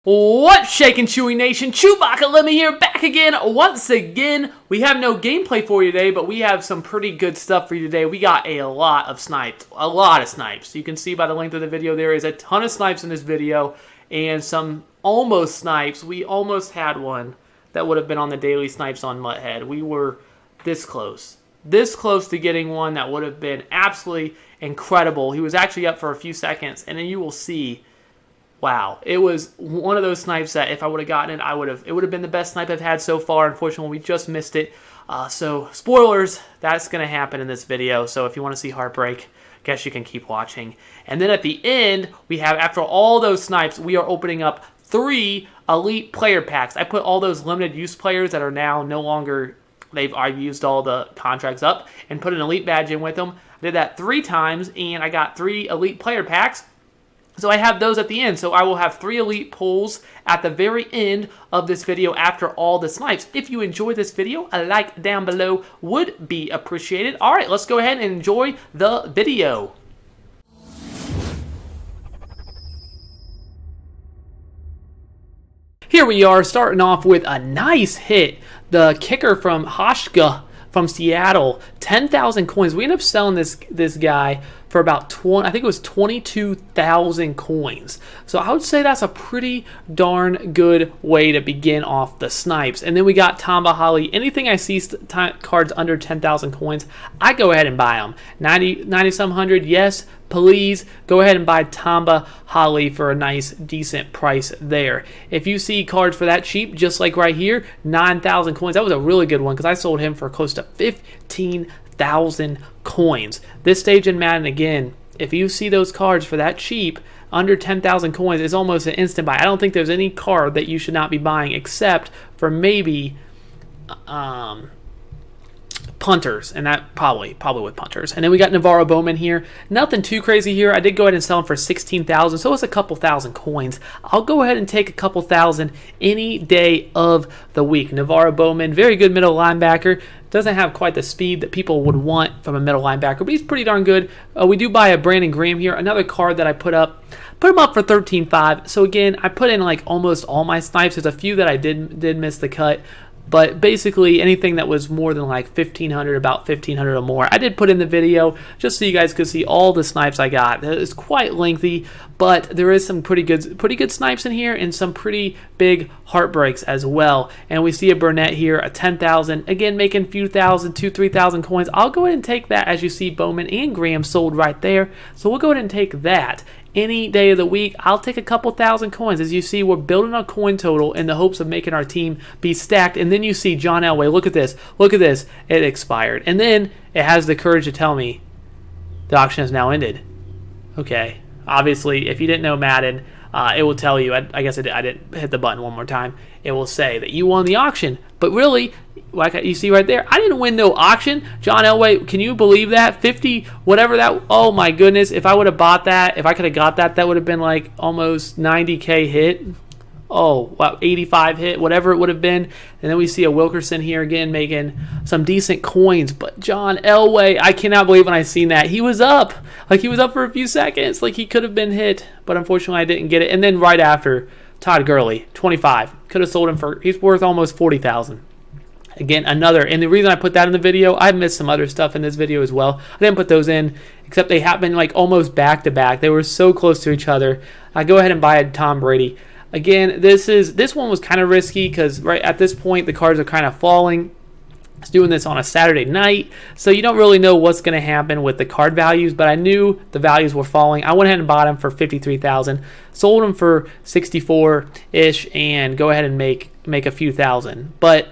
What's shaking, Chewy Nation? ChewbaccaLemma here, back again, once again. We have no gameplay for you today, but we have some pretty good stuff for you today. We got a lot of snipes. You can see by the length of the video, there is a ton of snipes in this video, and some almost snipes. We almost had one that would have been on the daily snipes on Mutthead. We were this close to getting one that would have been absolutely incredible. He was actually up for a few seconds, and then you will see. Wow, it was one of those snipes that if I would have gotten it, it would have been the best snipe I've had so far. Unfortunately, we just missed it. So spoilers, that's going to happen in this video. So if you want to see Heartbreak, guess you can keep watching. And then at the end, we have, after all those snipes, we are opening up 3 elite player packs. I put all those limited use players that are now no longer, I've used all the contracts up, and put an elite badge in with them. I did that 3 times, and I got 3 elite player packs. So I have those at the end. So I will have 3 elite pulls at the very end of this video after all the snipes. If you enjoyed this video, a like down below would be appreciated. All right, let's go ahead and enjoy the video. Here we are, starting off with a nice hit. The kicker from Hoshka from Seattle, 10,000 coins. We ended up selling this guy for about 22,000 coins. So I would say that's a pretty darn good way to begin off the snipes. And then we got Tamba Holly. Anything I see cards under 10,000 coins, I go ahead and buy them. 90 some hundred, yes, please go ahead and buy Tamba Holly for a nice decent price there. If you see cards for that cheap, just like right here, 9,000 coins, that was a really good one because I sold him for close to 15,000 coins. This stage in Madden, again, if you see those cards for that cheap, under 10,000 coins, it's almost an instant buy. I don't think there's any card that you should not be buying except for maybe punters, and that probably with punters. And then we got Navarro Bowman here. Nothing too crazy here. I did go ahead and sell him for 16,000, so it's a couple thousand coins. I'll go ahead and take a couple thousand any day of the week. Navarro Bowman, very good middle linebacker. Doesn't have quite the speed that people would want from a middle linebacker, but he's pretty darn good. We do buy a Brandon Graham here, another card that I put him up for 13.5. So again, I put in like almost all my snipes. There's a few that I did miss the cut. But basically, anything that was more than like 1,500, about 1,500 or more, I did put in the video just so you guys could see all the snipes I got. It's quite lengthy, but there is some pretty good snipes in here and some pretty big heartbreaks as well. And we see a Burnett here, a 10,000, again making a few thousand, 2,000-3,000 coins. I'll go ahead and take that. As you see, Bowman and Graham sold right there, so we'll go ahead and take that. Any day of the week, I'll take a couple thousand coins. As you see, we're building a coin total in the hopes of making our team be stacked. And then you see John Elway. Look at this. Look at this. It expired. And then it has the courage to tell me the auction has now ended. Okay. Obviously, if you didn't know Madden, it will tell you. I guess I didn't hit the button one more time. It will say that you won the auction. But really, like you see right there, I didn't win no auction. John Elway, can you believe that? 50, whatever that, oh my goodness. If I would have bought that, if I could have got that, that would have been like almost 90K hit. Oh, wow, 85 hit, whatever it would have been. And then we see a Wilkerson here again making some decent coins. But John Elway, I cannot believe when I seen that. He was up. Like, he was up for a few seconds. Like, he could have been hit. But unfortunately, I didn't get it. And then right after, Todd Gurley, 25. Could have sold him for, he's worth almost 40,000. Again, another, and the reason I put that in the video, I missed some other stuff in this video as well. I didn't put those in, except they happened like almost back to back. They were so close to each other. I go ahead and buy a Tom Brady. Again, this one was kind of risky because right at this point the cards are kind of falling. It's doing this on a Saturday night, so you don't really know what's going to happen with the card values, but I knew the values were falling. I went ahead and bought them for 53,000, sold them for 64-ish, and go ahead and make a few thousand. But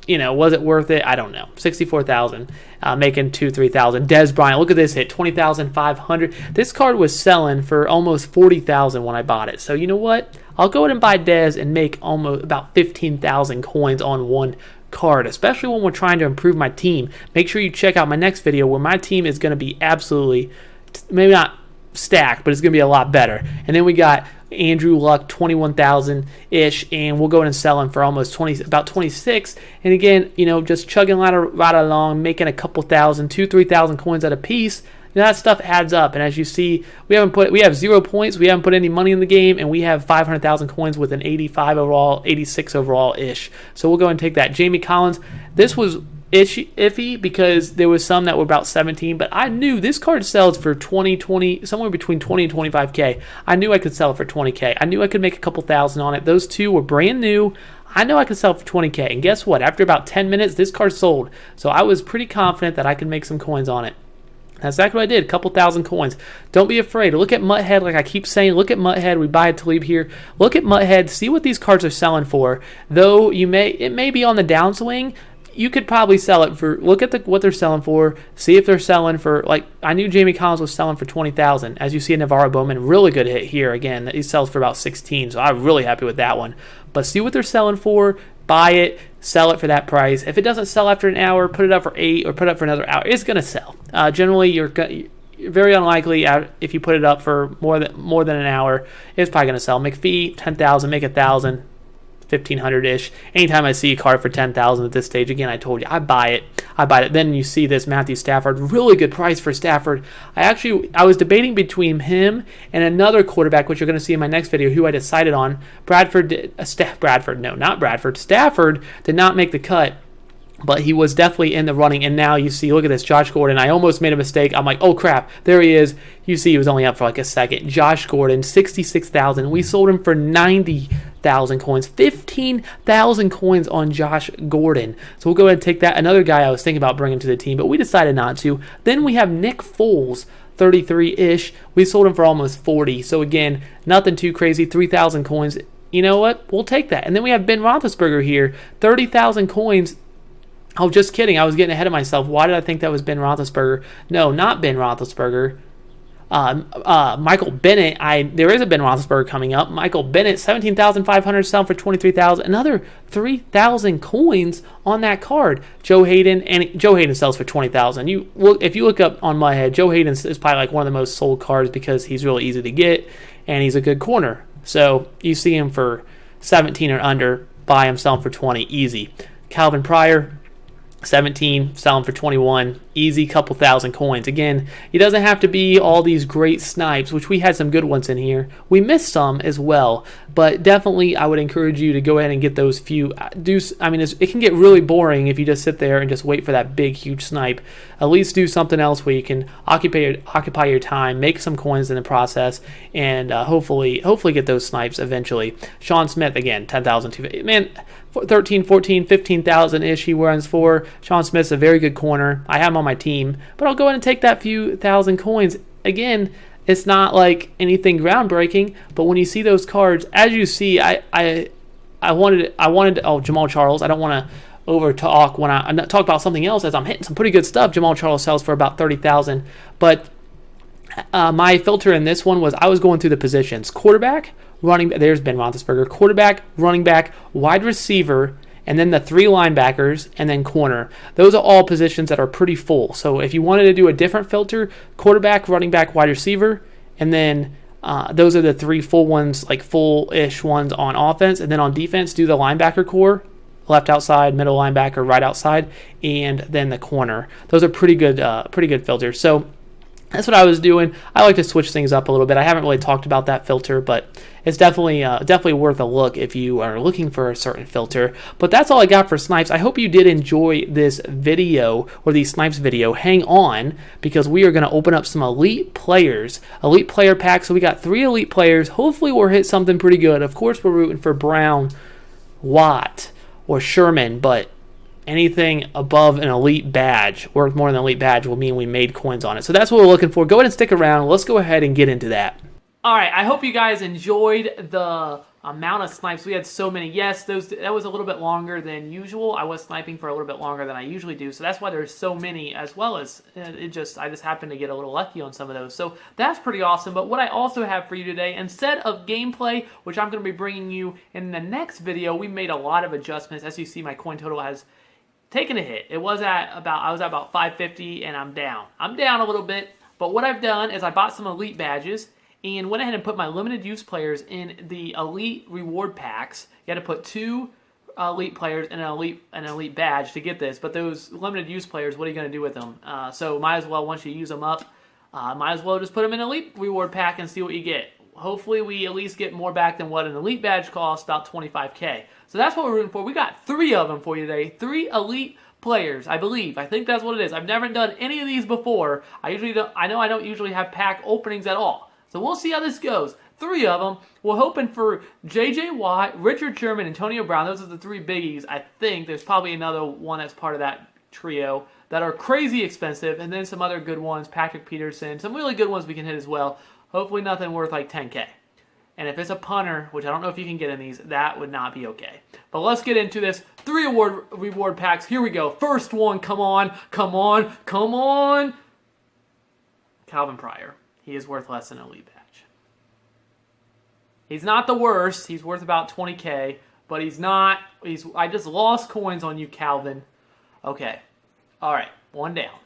you know, was it worth it? I don't know. 64,000, making 3,000. Dez Bryant, look at this hit, 20,500. This card was selling for almost 40,000 when I bought it. So you know what? I'll go ahead and buy Dez and make almost about 15,000 coins on one card, especially when we're trying to improve my team. Make sure you check out my next video where my team is going to be absolutely, maybe not stacked, but it's going to be a lot better. And then we got Andrew Luck, 21,000-ish, and we'll go ahead and sell him for almost about 26. And again, you know, just chugging right along, making a couple thousand, 2,000-3,000 coins at a piece. that stuff adds up. And as you see, we have 0 points, we haven't put any money in the game, and we have 500,000 coins with an 85 overall, 86 overall ish. So we'll go ahead and take that. Jamie Collins, this was iffy because there was some that were about 17, but I knew this card sells for 20, somewhere between 20 and 25k. I knew I could sell it for 20k. I knew I could make a couple thousand on it. Those two were brand new. I know I could sell it for 20k, and guess what? After about 10 minutes, this card sold. So I was pretty confident that I could make some coins on it. That's exactly what I did, a couple thousand coins. Don't be afraid. Look at Mutthead, like I keep saying, look at Mutthead. We buy it to leave here. Look at Mutthead, see what these cards are selling for. Though it may be on the downswing, you could probably sell it for, look at what they're selling for, see if they're selling for, like, I knew Jamie Collins was selling for 20,000. As you see, Navarro Bowman, really good hit here. Again, he sells for about 16, so I'm really happy with that one. But see what they're selling for, buy it, sell it for that price. If it doesn't sell after an hour, put it up for 8 or put it up for another hour. It's going to sell. Generally, you're very unlikely if you put it up for more than an hour, it's probably going to sell. McPhee, 10,000, make 1,000. 1,500-ish. Anytime I see a card for 10,000 at this stage, again, I told you, I buy it. Then you see this Matthew Stafford, really good price for Stafford. I was debating between him and another quarterback, which you're going to see in my next video, who I decided on. Stafford did not make the cut, but he was definitely in the running. And now you see, look at this, Josh Gordon. I almost made a mistake. I'm like, oh crap, there he is. You see, he was only up for like a second. Josh Gordon, 66,000. We sold him for 90,000 coins, 15,000 coins on Josh Gordon. So we'll go ahead and take that. Another guy I was thinking about bringing to the team, but we decided not to. Then we have Nick Foles, 33-ish. We sold him for almost 40. So again, nothing too crazy, 3,000 coins. You know what? We'll take that. And then we have Ben Roethlisberger here, 30,000 coins. Oh, just kidding. I was getting ahead of myself. Why did I think that was Ben Roethlisberger? No, not Ben Roethlisberger. Michael Bennett. There is a Ben Roethlisberger coming up. Michael Bennett, 17,500, selling for 23,000. Another 3,000 coins on that card. Joe Hayden sells for 20,000. If you look up on my head, Joe Hayden is probably like one of the most sold cards because he's really easy to get and he's a good corner. So you see him for 17 or under, buy him, sell him for 20, easy. Calvin Pryor, 17, selling for 21, easy, couple thousand coins. Again, it doesn't have to be all these great snipes, which we had some good ones in here. We missed some as well, but definitely I would encourage you to go ahead and get those few. It can get really boring if you just sit there and just wait for that big, huge snipe. At least do something else where you can occupy your time, make some coins in the process, and hopefully get those snipes eventually. Sean Smith, again, 10,000. Man, 13, 14, 15,000-ish he runs for. Sean Smith's a very good corner. I have him on my team, but I'll go ahead and take that few thousand coins. Again, it's not like anything groundbreaking, but when you see those cards, as you see, I wanted Jamal Charles. I don't want to over talk when I talk about something else as I'm hitting some pretty good stuff. Jamal Charles sells for about 30,000, but my filter in this one was I was going through the positions: quarterback, running back. There's Ben Roethlisberger. Quarterback, running back, wide receiver, and then the 3 linebackers, and then corner. Those are all positions that are pretty full. So if you wanted to do a different filter, quarterback, running back, wide receiver, and then those are the 3 full ones, like full-ish ones on offense. And then on defense, do the linebacker core, left outside, middle linebacker, right outside, and then the corner. Those are pretty good filters. So that's what I was doing. I like to switch things up a little bit. I haven't really talked about that filter, but it's definitely worth a look if you are looking for a certain filter. But that's all I got for Snipes. I hope you did enjoy this video, or the Snipes video. Hang on, because we are going to open up some elite player packs. So we got 3 elite players. Hopefully we'll hit something pretty good. Of course, we're rooting for Brown, Watt, or Sherman, but anything above an elite badge, worth more than an elite badge, will mean we made coins on it. So that's what we're looking for. Go ahead and stick around. Let's go ahead and get into that. All right, I hope you guys enjoyed the amount of snipes. We had so many. Yes, that was a little bit longer than usual. I was sniping for a little bit longer than I usually do, so that's why there's so many, as well as I just happened to get a little lucky on some of those. So that's pretty awesome. But what I also have for you today, instead of gameplay, which I'm going to be bringing you in the next video, we made a lot of adjustments. As you see, my coin total has taken a hit. I was at about 550, and I'm down. I'm down a little bit, but what I've done is I bought some elite badges and went ahead and put my limited use players in the elite reward packs. You had to put 2 elite players and an elite badge to get this, but those limited use players, what are you going to do with them? So might as well, once you use them up, Might as well just put them in an elite reward pack and see what you get. Hopefully we at least get more back than what an elite badge costs, about 25k. So that's what we're rooting for. We got 3 of them for you today. 3 elite players, I believe. I think that's what it is. I've never done any of these before. I know I don't usually have pack openings at all. So we'll see how this goes. 3 of them. We're hoping for J.J. Watt, Richard Sherman, Antonio Brown. Those are the 3 biggies. I think there's probably another one that's part of that trio that are crazy expensive, and then some other good ones, Patrick Peterson, some really good ones we can hit as well. Hopefully nothing worth like 10k. And if it's a punter, which I don't know if you can get in these, that would not be okay. But let's get into this. 3 reward packs. Here we go. First one. Come on. Come on. Come on. Calvin Pryor. He is worth less than an elite badge. He's not the worst. He's worth about 20k. But he's not. I just lost coins on you, Calvin. Okay. All right. 1 down.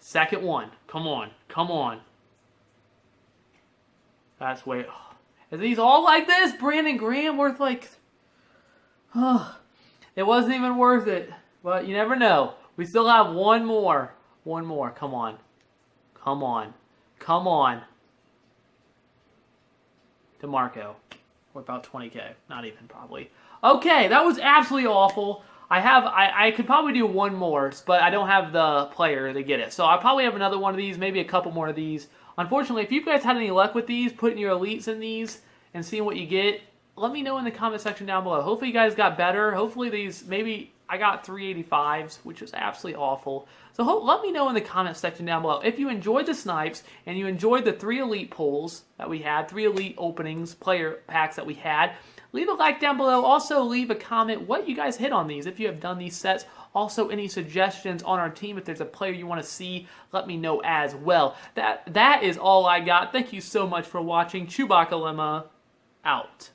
Second one. Come on. Come on. That's way... Are these all like this? Brandon Graham worth like... it wasn't even worth it. But you never know. We still have 1 more. 1 more. Come on. Come on. Come on. DeMarco. We're about 20k. Not even, probably. Okay, that was absolutely awful. I could probably do 1 more, but I don't have the player to get it. So I'll probably have another one of these, maybe a couple more of these. Unfortunately, if you guys had any luck with these, putting your elites in these and seeing what you get, let me know in the comment section down below. Hopefully you guys got better. Hopefully these, maybe I got 385s, which is absolutely awful. So let me know in the comment section down below. If you enjoyed the snipes and you enjoyed the 3 elite pulls that we had, 3 elite openings, player packs that we had, leave a like down below. Also leave a comment what you guys hit on these, if you have done these sets. Also, any suggestions on our team, if there's a player you want to see, let me know as well. That is all I got. Thank you so much for watching. ChewbaccaLemma out.